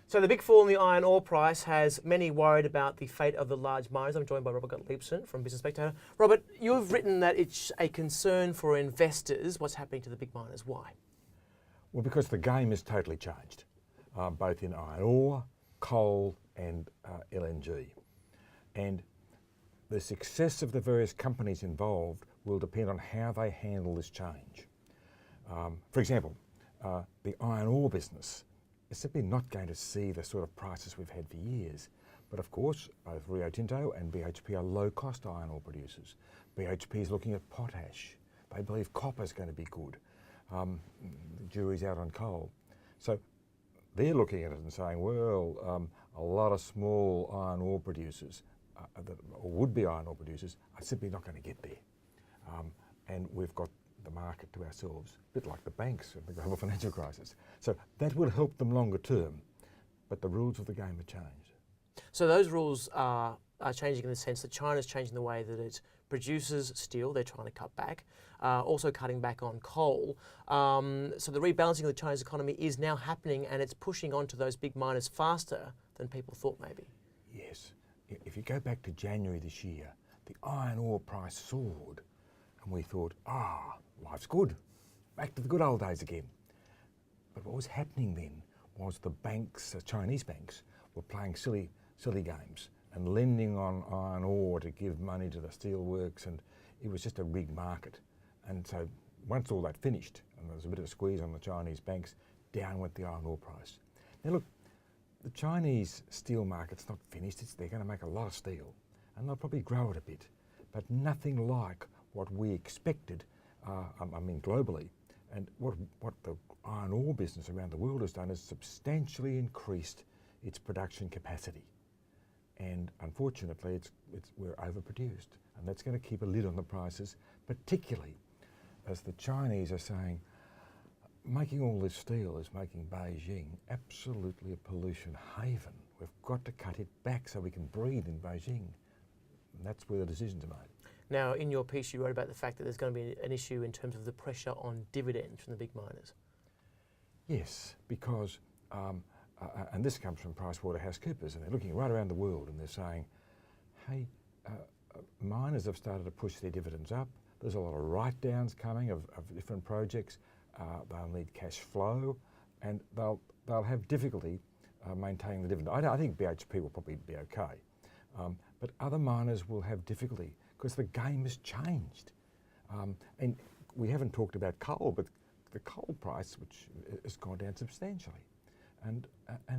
So the big fall in the iron ore price has many worried about the fate of the large miners. I'm joined by Robert Gottliebsen from Business Spectator. Robert, you've written that it's a concern for investors. What's happening to the big miners? Why? Well, because the game has totally changed, both in iron ore, coal and LNG. And the success of the various companies involved will depend on how they handle this change. For example, the iron ore business is simply not going to see the sort of prices we've had for years. But of course, both Rio Tinto and BHP are low-cost iron ore producers. BHP is looking at potash. They believe copper is going to be good. The jury's out on coal. So they're looking at it and saying, well, a lot of small iron ore producers, or would-be iron ore producers, are simply not going to get there. And we've got the market to ourselves, a bit like the banks of the global financial crisis. So that will help them longer term, but the rules of the game have changed. So those rules are changing in the sense that China's changing the way that it produces steel. They're trying to cut back, also cutting back on coal. So the rebalancing of the Chinese economy is now happening, and it's pushing onto those big miners faster than people thought maybe. Yes. If you go back to January this year, the iron ore price soared, and we thought, life's good, back to the good old days again. But what was happening then was the banks, Chinese banks, were playing silly games and lending on iron ore to give money to the steel works, and it was just a rigged market. And so once all that finished, and there was a bit of a squeeze on the Chinese banks, down went the iron ore price. Now look, the Chinese steel market's not finished. They're going to make a lot of steel, and they'll probably grow it a bit, but nothing like what we expected, globally. And what the iron ore business around the world has done is substantially increased its production capacity. And unfortunately, we're overproduced, and that's going to keep a lid on the prices, particularly as the Chinese are saying, making all this steel is making Beijing absolutely a pollution haven. We've got to cut it back so we can breathe in Beijing. And that's where the decisions are made. Now, in your piece, you wrote about the fact that there's going to be an issue in terms of the pressure on dividends from the big miners. Yes, because, and this comes from PricewaterhouseCoopers, and they're looking right around the world and they're saying, hey, miners have started to push their dividends up. There's a lot of write-downs coming of different projects. They'll need cash flow, and they'll have difficulty maintaining the dividend. I think BHP will probably be okay, but other miners will have difficulty because the game has changed. And we haven't talked about coal, but the coal price, which has gone down substantially, and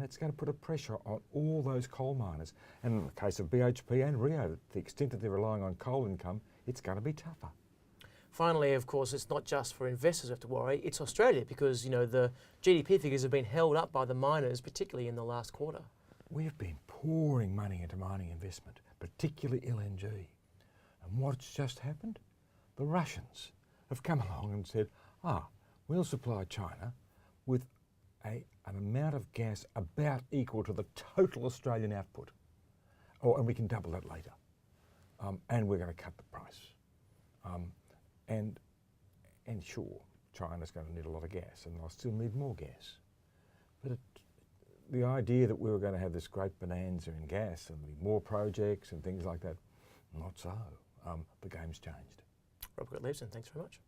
it's going to put a pressure on all those coal miners. And in the case of BHP and Rio, to the extent that they're relying on coal income, it's going to be tougher. Finally, of course, it's not just for investors who have to worry, it's Australia, because the GDP figures have been held up by the miners, particularly in the last quarter. We've been pouring money into mining investment, particularly LNG. And what's just happened? The Russians have come along and said, we'll supply China with an amount of gas about equal to the total Australian output. And we can double that later. And we're going to cut the price. And sure, China's going to need a lot of gas, and they'll still need more gas. But the idea that we were going to have this great bonanza in gas and more projects and things like that, not so. The game's changed. Robert Gottliebsen, thanks very much.